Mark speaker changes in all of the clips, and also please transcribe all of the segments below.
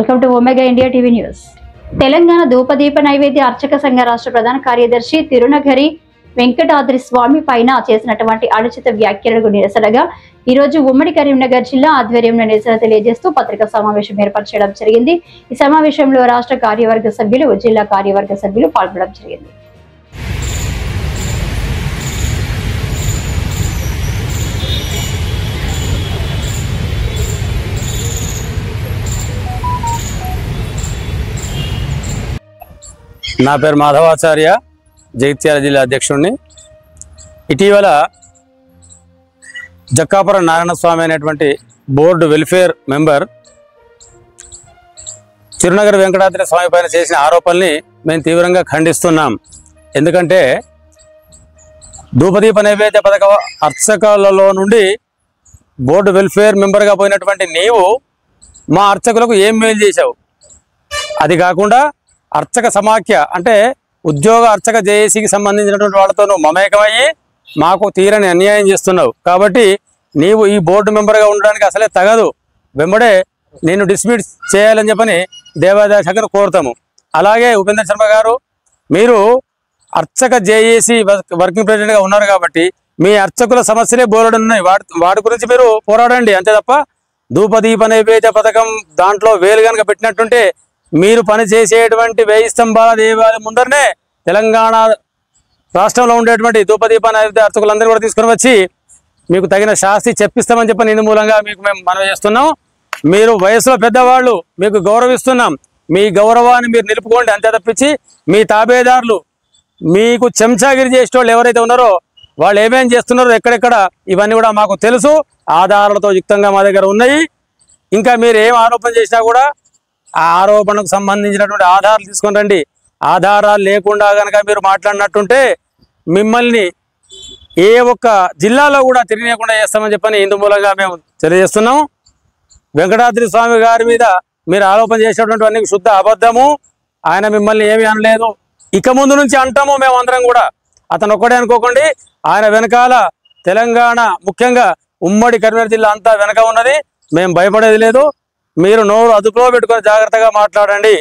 Speaker 1: Welcome to omega India TV news. Telangana ధూపదీప నైవేద్య అర్చక సంఘ రాష్ట్ర ప్రధాన కార్యదర్శి తిరునగరి వెంకటాద్రి స్వామి పైన చేసినటువంటి అనుచిత వ్యాఖ్యలకు నిరసనగా ఈ రోజు ఉమ్మడి కరీంనగర్ జిల్లా ఆధ్వర్యంలో నిరసన తెలియజేస్తూ పత్రికా సమావేశం ఏర్పాటు చేయడం జరిగింది. ఈ సమావేశంలో రాష్ట్ర కార్యవర్గ సభ్యులు, జిల్లా కార్యవర్గ సభ్యులు పాల్గొనడం జరిగింది.
Speaker 2: నా పేరు మాధవాచార్య, జగిత్యాల జిల్లా అధ్యక్షుడిని. ఇటీవల జక్కాపురం నారాయణ స్వామి అనేటువంటి board welfare member Tirunagari Venkatadri Swamy పైన చేసిన ఆరోపణల్ని మేము తీవ్రంగా ఖండిస్తున్నాం. ఎందుకంటే ధూపదీప నైవేద్య పథక అర్చకులలో నుండి బోర్డు వెల్ఫేర్ మెంబర్గా పోయినటువంటి నీవు మా అర్చకులకు ఏం మేలు చేశావు? అది కాకుండా అర్చక సమాఖ్య అంటే ఉద్యోగ అర్చక జేఏసీకి సంబంధించినటువంటి వాళ్ళతో నువ్వు మమేకమయ్యి మాకు తీరని అన్యాయం చేస్తున్నావు. కాబట్టి నీవు ఈ బోర్డు మెంబర్గా ఉండడానికి అసలే తగదు. వెంబడే నేను డిస్మిస్ చేయాలని చెప్పని దేవాదాయ శాఖను కోరుతాము. అలాగే ఉపేంద్ర శర్మ గారు, మీరు అర్చక జేఏసీ వర్కింగ్ ప్రెసిడెంట్గా ఉన్నారు కాబట్టి మీ అర్చకుల సమస్యలే బోర్డు ఉన్నాయి. వాటి గురించి మీరు పోరాడండి. అంతే తప్ప ధూపదీప నైవేద్య పథకం దాంట్లో వేలు కనుక పెట్టినట్టుంటే మీరు పని చేసేటువంటి 1000 స్తంభాల దేవాలయం ముందరనే తెలంగాణ రాష్ట్రంలో ఉండేటువంటి ధూపదీప నైవేద్య అర్చకులందరూ కూడా తీసుకుని వచ్చి మీకు తగిన శాస్తి చెప్పిస్తామని చెప్పి నేను మూలంగా మీకు మేము మనవి చేస్తున్నాం. మీరు వయసులో పెద్దవాళ్ళు, మీకు గౌరవిస్తున్నాం. మీ గౌరవాన్ని మీరు నిలుపుకోండి. అంతే తప్పించి మీ తాబేదారులు, మీకు చెంచాగిరి చేసేటోళ్ళు ఎవరైతే ఉన్నారో వాళ్ళు ఏమేం చేస్తున్నారో ఎక్కడెక్కడ ఇవన్నీ కూడా మాకు తెలుసు. ఆధారాలతో యుక్తంగా మా దగ్గర ఉన్నాయి. ఇంకా మీరు ఏం ఆరోపణ చేసినా కూడా ఆ ఆరోపణకు సంబంధించినటువంటి ఆధారాలు తీసుకొని రండి. ఆధారాలు లేకుండా కనుక మీరు మాట్లాడినట్టుంటే మిమ్మల్ని ఏ ఒక్క జిల్లాలో కూడా తిరిగినకుండా చేస్తామని చెప్పని ఇందు మూలంగా మేము తెలియజేస్తున్నాం. వెంకటాద్రి స్వామి గారి మీద మీరు ఆరోపణ చేసేటువంటి అన్ని శుద్ధ అబద్ధము. ఆయన మిమ్మల్ని ఏమీ అనలేదు. ఇక ముందు నుంచి అంటాము మేము అందరం కూడా. అతను ఒక్కడే అనుకోకండి, ఆయన వెనకాల తెలంగాణ ముఖ్యంగా ఉమ్మడి కరీంనగర్ జిల్లా అంతా వెనక ఉన్నది. మేము భయపడేది లేదు. మీరు నోరు అదుపులో పెట్టుకొని జాగ్రత్తగా మాట్లాడండి.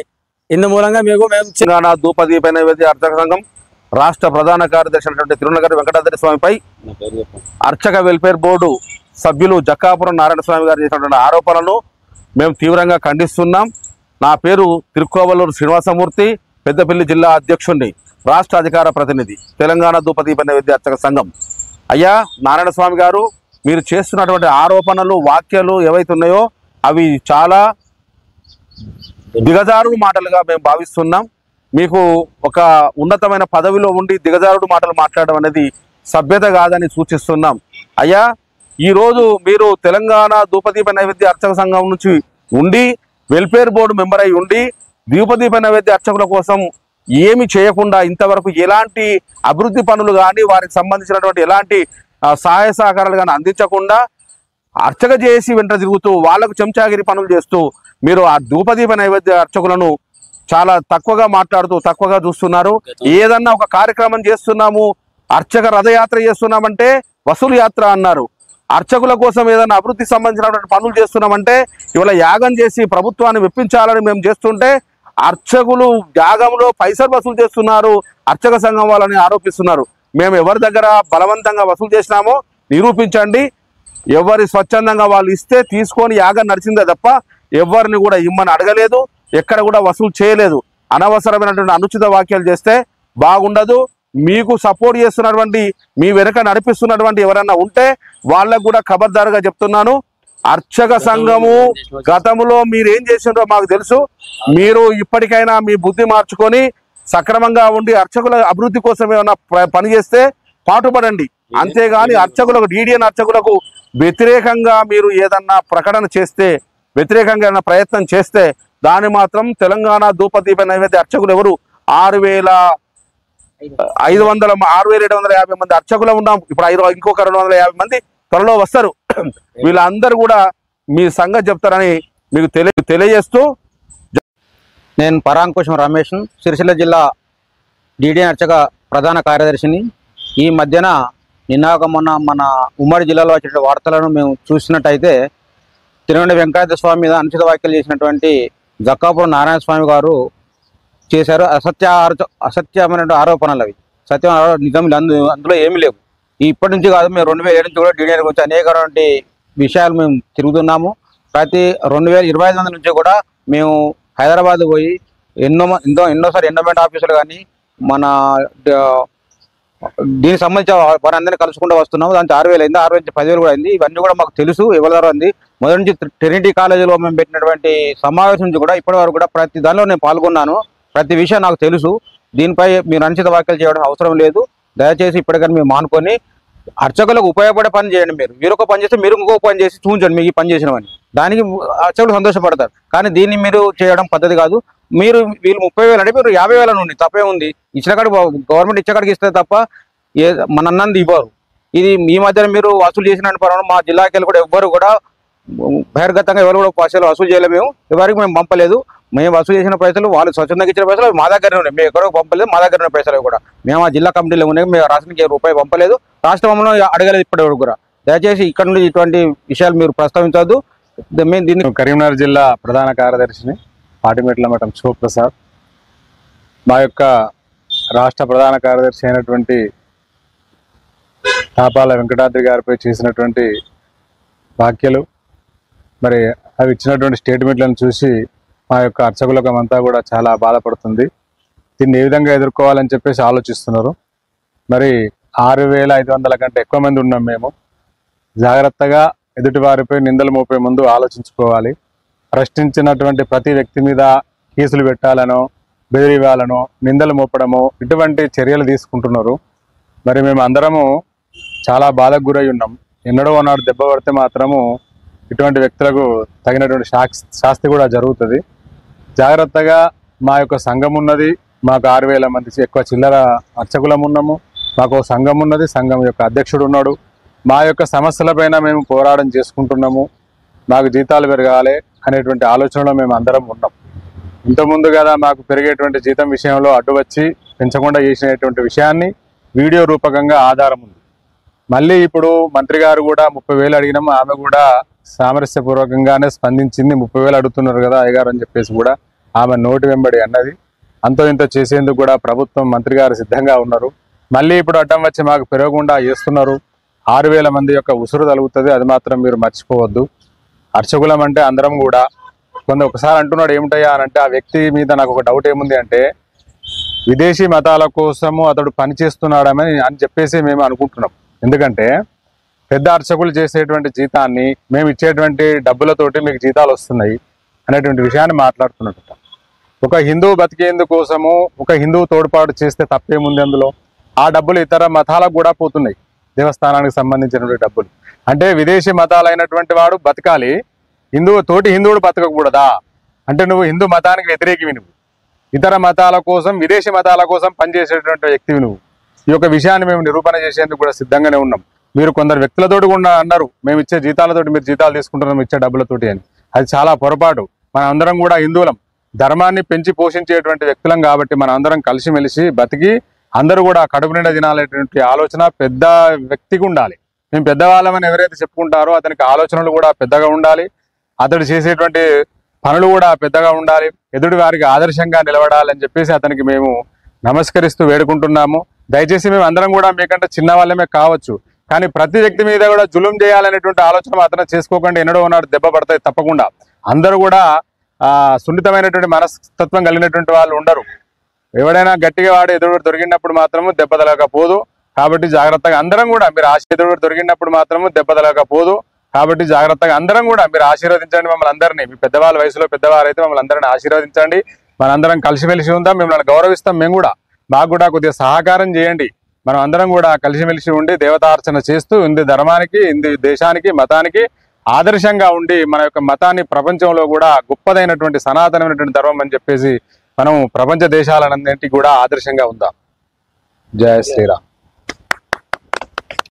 Speaker 2: ఇందు మూలంగా మేము
Speaker 3: తెలంగాణ ధూపదీప నైవేద్య అర్చక సంఘం రాష్ట్ర ప్రధాన కార్యదర్శి అయినటువంటి తిరునగరి వెంకటాద్రి స్వామిపై అర్చక వెల్ఫేర్ బోర్డు సభ్యులు జక్కాపురం నారాయణ స్వామి గారు చేసినటువంటి ఆరోపణలను మేము తీవ్రంగా ఖండిస్తున్నాం. నా పేరు తిరుక్కోవలూరు శ్రీనివాసమూర్తి, పెద్దపల్లి జిల్లా అధ్యక్షుడిని, రాష్ట్ర అధికార ప్రతినిధి, తెలంగాణ ధూపదీప నైవేద్య అర్చక సంఘం. అయ్యా నారాయణ స్వామి గారు, మీరు చేస్తున్నటువంటి ఆరోపణలు, వాక్యాలు ఏవైతే ఉన్నాయో అవి చాలా దిగజారుడు మాటలుగా మేము భావిస్తున్నాం. మీకు ఒక ఉన్నతమైన పదవిలో ఉండి దిగజారుడు మాటలు మాట్లాడడం అనేది సభ్యత కాదని సూచిస్తున్నాం. అయ్యా, ఈరోజు మీరు తెలంగాణ ధూపదీప నైవేద్య అర్చక సంఘం నుంచి ఉండి వెల్ఫేర్ బోర్డు మెంబర్ అయి ఉండి ధూపదీప నైవేద్య అర్చకుల కోసం ఏమి చేయకుండా ఇంతవరకు ఎలాంటి అభివృద్ధి పనులు కానీ వారికి సంబంధించినటువంటి ఎలాంటి సహాయ సహకారాలు కానీ అందించకుండా అర్చక చేసి వెంట తిరుగుతూ వాళ్లకు చెంచాగిరి పనులు చేస్తూ మీరు ఆ ధూపదీప నైవేద్య అర్చకులను చాలా తక్కువగా మాట్లాడుతూ తక్కువగా చూస్తున్నారు. ఏదన్నా ఒక కార్యక్రమం చేస్తున్నాము, అర్చక రథయాత్ర చేస్తున్నామంటే వసూలు యాత్ర అన్నారు. అర్చకుల కోసం ఏదైనా అభివృద్ధి సంబంధించినటువంటి పనులు చేస్తున్నామంటే ఇవాళ యాగం చేసి ప్రభుత్వాన్ని మెప్పించాలని మేము చేస్తుంటే అర్చకులు యాగంలో పైసలు వసూలు చేస్తున్నారు, అర్చక సంఘం వాళ్ళని ఆరోపిస్తున్నారు. మేము ఎవరి దగ్గర బలవంతంగా వసూలు చేసినామో నిరూపించండి. ఎవరి స్వచ్ఛందంగా వాళ్ళు ఇస్తే తీసుకొని యాగం నడిచిందే తప్ప ఎవరిని కూడా ఇమ్మని అడగలేదు, ఎక్కడ కూడా వసూలు చేయలేదు. అనవసరమైనటువంటి అనుచిత వ్యాఖ్యలు చేస్తే బాగుండదు. మీకు సపోర్ట్ చేస్తున్నటువంటి, మీ వెనక నడిపిస్తున్నటువంటి ఎవరన్నా ఉంటే వాళ్ళకు కూడా ఖబర్దారుగా చెప్తున్నాను. అర్చక సంఘము గతంలో మీరు ఏం చేసిండ్రో మాకు తెలుసు. మీరు ఇప్పటికైనా మీ బుద్ధి మార్చుకొని సక్రమంగా ఉండి అర్చకుల అభివృద్ధి కోసం ఏమైనా పని చేస్తే పాటుపడండి. అంతేగాని అర్చకులకు, DDN అర్చకులకు వ్యతిరేకంగా మీరు ఏదన్నా ప్రకటన చేస్తే, వ్యతిరేకంగా ఏదైనా ప్రయత్నం చేస్తే దాన్ని మాత్రం తెలంగాణ ధూపదీప నైవేద్య అర్చకులు ఎవరు 6,750 మంది అర్చకులు ఉన్నాం. ఇప్పుడు ఇంకొక 250 మంది త్వరలో వస్తారు. వీళ్ళందరూ కూడా మీ సంగతి చెప్తారని మీకు తెలియజేస్తూ,
Speaker 4: నేను పరాంకుశం రమేష్, సిరిసిల్ల జిల్లా DDN అర్చక ప్రధాన కార్యదర్శిని. ఈ మధ్యన నిన్నాక మొన్న మన ఉమ్మడి జిల్లాలో వచ్చే వార్తలను మేము చూసినట్టయితే తిరునగరి వెంకటాద్రి స్వామి మీద అనుచిత వ్యాఖ్యలు చేసినటువంటి జక్కాపురం నారాయణ స్వామి గారు చేశారు. అసత్యమైన ఆరోపణలు అవి. సత్యం నిజం అందులో ఏమీ లేవు. ఇప్పటి నుంచి కాదు, మేము 2007 నుంచి కూడా డీడీఆర్ గురించి అనేకటువంటి విషయాలు మేము తిరుగుతున్నాము. ప్రతి 2025 నుంచి కూడా మేము హైదరాబాద్ పోయి ఎన్నోసారి ఎండోమెంట్ ఆఫీసులు కానీ మన దీనికి సంబంధించి వారందరినీ కలుసుకుంటూ వస్తున్నాము. దానికి 6,000 అయింది, 6,000 నుంచి 10,000 కూడా అయింది. ఇవన్నీ కూడా మాకు తెలుసు ఎవరి ద్వారా ఉంది. మొదటి నుంచి ట్రినిటీ కాలేజీలో మేము పెట్టినటువంటి సమావేశం నుంచి కూడా ఇప్పటి వరకు కూడా ప్రతి దానిలో నేను పాల్గొన్నాను. ప్రతి విషయం నాకు తెలుసు. దీనిపై మీరు అనుచిత వ్యాఖ్యలు చేయడం అవసరం లేదు. దయచేసి ఇప్పటికైనా మీరు మానుకొని అర్చకులకు ఉపయోగపడే పని చేయండి. మీరు ఒక పని చేస్తే మీరు ఇంకో పని చేసి చూపించండి మీకు ఈ పని చేసినవని. దానికి అర్చకులు సంతోషపడతారు. కానీ దీన్ని మీరు చేయడం పద్ధతి కాదు. వీళ్ళు 30,000 అంటే మీరు 50,000 నుండి తప్పే ఉంది. ఇచ్చిన కాడికి గవర్నమెంట్ ఇచ్చేకాడికి ఇస్తే తప్ప మన అన్నంది ఇవ్వరు. ఇది ఈ మధ్యన మీరు వసూలు చేసిన పరంగా మా జిల్లాకి వెళ్ళి కూడా ఎవ్వరు కూడా బహిర్గతంగా ఎవరు కూడా పైసలు వసూలు చేయలేము. ఎవరికి మేము పంపలేదు. మేము వసూలు చేసిన పైసలు వాళ్ళు స్వచ్ఛందంగా ఇచ్చిన పైసలు మా దగ్గరనే ఉన్నాయి. మేము ఎక్కడో పంపలేదు. మా దగ్గర ఉన్న పైసలు కూడా మేము ఆ జిల్లా కమిటీలో ఉన్నాయి. మేము రాష్ట్రానికి రూపాయి పంపలేదు. రాష్ట్రంలో అడగలేదు ఇప్పటివరకు కూడా. దయచేసి ఇక్కడ నుండి ఇటువంటి విషయాలు మీరు ప్రస్తావించవద్దు. మేము దీన్ని
Speaker 5: కరీంనగర్ జిల్లా ప్రధాన కార్యదర్శిని పాటిమెట్ల మఠం శివప్రసాద్. మా యొక్క రాష్ట్ర ప్రధాన కార్యదర్శి అయినటువంటి తాపాల వెంకటాద్రి గారిపై చేసినటువంటి వ్యాఖ్యలు, మరి అవి ఇచ్చినటువంటి స్టేట్మెంట్లను చూసి మా యొక్క అర్చకులకు అంతా కూడా చాలా బాధపడుతుంది. దీన్ని ఏ విధంగా ఎదుర్కోవాలని చెప్పేసి ఆలోచిస్తున్నారు. మరి 6,500 కంటే ఎక్కువ మంది ఉన్నాం. మేము జాగ్రత్తగా ఎదుటి వారిపై నిందలు మోపే ముందు ఆలోచించుకోవాలి. ప్రశ్నించినటువంటి ప్రతి వ్యక్తి మీద కేసులు పెట్టాలనో, బెదిరివ్వాలనో, నిందలు మోపడమో ఇటువంటి చర్యలు తీసుకుంటున్నారు. మరి మేము అందరము చాలా బాధకు గురై ఉన్నాం. ఎన్నడో అన్నాడు దెబ్బ పడితే మాత్రము ఇటువంటి వ్యక్తులకు తగినటువంటి శాస్తి కూడా జరుగుతుంది. జాగ్రత్తగా మా యొక్క సంఘం ఉన్నది. మాకు 6,000 మంది ఎక్కువ చిల్లర అర్చకులం ఉన్నాము. మాకు సంఘం ఉన్నది. సంఘం యొక్క అధ్యక్షుడు ఉన్నాడు. మా యొక్క సమస్యలపైన మేము పోరాటం చేసుకుంటున్నాము. మాకు జీతాలు పెరగాలి అనేటువంటి ఆలోచనలో మేము అందరం ఉన్నాం. ఇంతకుముందు కదా మాకు పెరిగేటువంటి జీతం విషయంలో అడ్డు వచ్చి పెంచకుండా చేసినటువంటి విషయాన్ని వీడియో రూపకంగా ఆధారం ఉంది. మళ్ళీ ఇప్పుడు మంత్రి గారు కూడా 30,000 అడిగినాము. ఆమె కూడా సామరస్యపూర్వకంగానే స్పందించింది. 30,000 అడుగుతున్నారు కదా అయ్యగారు అని చెప్పేసి కూడా ఆమె నోటి వెంబడి అన్నది. అంతో ఇంత చేసేందుకు కూడా ప్రభుత్వం, మంత్రి గారు సిద్ధంగా ఉన్నారు. మళ్ళీ ఇప్పుడు అడ్డం వచ్చి మాకు పెరగకుండా చేస్తున్నారు. 6,000 మంది యొక్క ఉసురు తలుగుతుంది. అది మాత్రం మీరు మర్చిపోవద్దు. అర్చకులం అంటే అందరం కూడా ఒకసారి అంటున్నాడు ఏమిటయ్యా అని అంటే, ఆ వ్యక్తి మీద నాకు ఒక డౌట్ ఏముంది అంటే, విదేశీ మతాల కోసము అతడు పనిచేస్తున్నాడని చెప్పేసి మేము అనుకుంటున్నాం. ఎందుకంటే పెద్ద అర్చకులు చేసేటువంటి జీతాన్ని మేము ఇచ్చేటువంటి డబ్బులతోటి మీకు జీతాలు వస్తున్నాయి అనేటువంటి విషయాన్ని మాట్లాడుతున్నట్టు. ఒక హిందువు బతికేందుకోసము ఒక హిందువు తోడ్పాటు చేస్తే తప్పేముంది అందులో? ఆ డబ్బులు ఇతర మతాలకు కూడా పోతున్నాయి. దేవస్థానానికి సంబంధించినటువంటి డబ్బులు. అంటే విదేశీ మతాలైనటువంటి వాడు బతకాలి, తోటి హిందువుడు బతకకూడదా? అంటే నువ్వు హిందూ మతానికి వ్యతిరేకివి. నువ్వు ఇతర మతాల కోసం, విదేశీ మతాల కోసం పనిచేసేటువంటి వ్యక్తివి నువ్వు. ఈ యొక్క విషయాన్ని మేము నిరూపణ చేసేందుకు కూడా సిద్ధంగానే ఉన్నాం. మీరు కొందరు వ్యక్తులతోటి కూడా అన్నారు మేము ఇచ్చే జీతాలతోటి మీరు జీతాలు తీసుకుంటున్నాం ఇచ్చే డబ్బులతోటి అని. అది చాలా పొరపాటు. మన అందరం కూడా హిందువులం, ధర్మాన్ని పెంచి పోషించేటువంటి వ్యక్తులం కాబట్టి మనం అందరం కలిసిమెలిసి బతికి అందరూ కూడా కడుపు నిండా తినాలనేటువంటి ఆలోచన పెద్ద వ్యక్తికి ఉండాలి. మేము పెద్దవాళ్ళమని ఎవరైతే చెప్పుకుంటారో అతనికి ఆలోచనలు కూడా పెద్దగా ఉండాలి. అతడు చేసేటువంటి పనులు కూడా పెద్దగా ఉండాలి. ఎదుటి వారికి ఆదర్శంగా నిలబడాలని చెప్పేసి అతనికి మేము నమస్కరిస్తూ వేడుకుంటున్నాము. దయచేసి మేము అందరం కూడా మీకంటే చిన్న వాళ్ళమే కావచ్చు, కానీ ప్రతి వ్యక్తి మీద కూడా జులుం చేయాలనేటువంటి ఆలోచన మాత్రం చేసుకోకండి. ఎన్నడో ఉన్నాడు దెబ్బ పడతాయి తప్పకుండా. అందరూ కూడా సున్నితమైనటువంటి మనస్తత్వం కలిగినటువంటి వాళ్ళు ఉండరు. ఎవడైనా గట్టిగా వాడు ఎదురు దొరికినప్పుడు మాత్రము దెబ్బ తలగకపోదు. కాబట్టి జాగ్రత్తగా అందరం కూడా మీరు ఎదురు దొరికినప్పుడు మాత్రము దెబ్బ తలగకపోదు. కాబట్టి జాగ్రత్తగా అందరం కూడా మీరు ఆశీర్వదించండి మమ్మల్ని అందరినీ. మీ పెద్దవాళ్ళ వయసులో పెద్దవారైతే మమ్మల్ని అందరినీ ఆశీర్వదించండి. మనందరం కలిసిమెలిసి ఉందాం. మిమ్మల్ని గౌరవిస్తాం. మేము కూడా మాకు కూడా కొద్దిగా సహకారం చేయండి. మనం అందరం కూడా కలిసిమెలిసి ఉండి దేవతార్చన చేస్తూ హిందూ ధర్మానికి, హిందూ దేశానికి, మతానికి ఆదర్శంగా ఉండి మన యొక్క మతాన్ని ప్రపంచంలో కూడా గొప్పదైనటువంటి సనాతనమైనటువంటి ధర్మం అని చెప్పేసి మనం ప్రపంచ దేశాలన్నింటికి కూడా ఆదర్శంగా ఉందాం. జయ శ్రీరామ్.